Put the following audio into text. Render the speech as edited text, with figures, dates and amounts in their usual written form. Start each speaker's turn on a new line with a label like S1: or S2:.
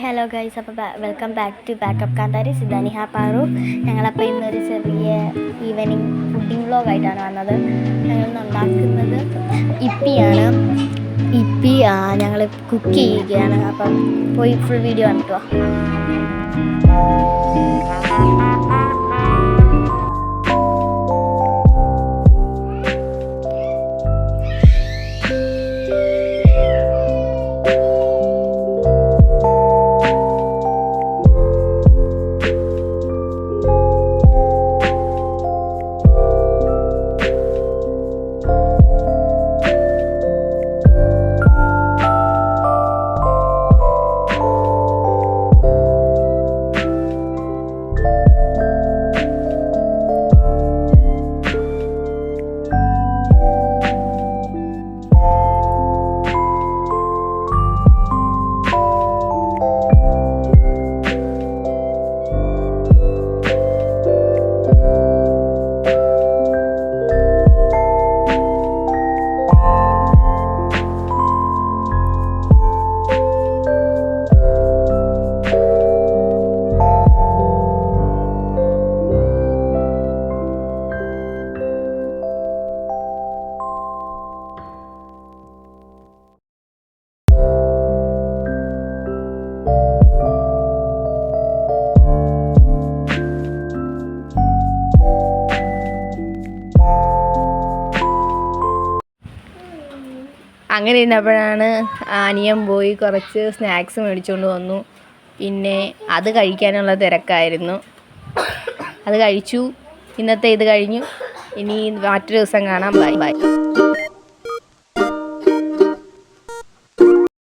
S1: Hello guys, അപ്പോൾ welcome back to backup കാന്താരി സിദ്ധാനിഹ പാറു. ഞങ്ങളപ്പോൾ ഇന്നൊരു ചെറിയ ഈവനിങ് ഫുഡിങ് വ്ളോഗായിട്ടാണ് വന്നത്. ഞങ്ങൾ ഉണ്ടാക്കുന്നത് ഇപ്പിയാണ്. ഇപ്പി ഞങ്ങൾ കുക്ക് ചെയ്യുകയാണ്. അപ്പം പോയി ഫുൾ വീഡിയോ കണ്ടിട്ടോ.
S2: അങ്ങനെ ഇരുന്നപ്പോഴാണ് അനിയൻ പോയി കുറച്ച് സ്നാക്സ് മേടിച്ചുകൊണ്ട് വന്നു. പിന്നെ അത് കഴിക്കാനുള്ള തിരക്കായിരുന്നു. അത് കഴിച്ചു. ഇന്നത്തെ ഇത് കഴിഞ്ഞു. ഇനി മറ്റൊരു ദിവസം കാണാം. Bye bye.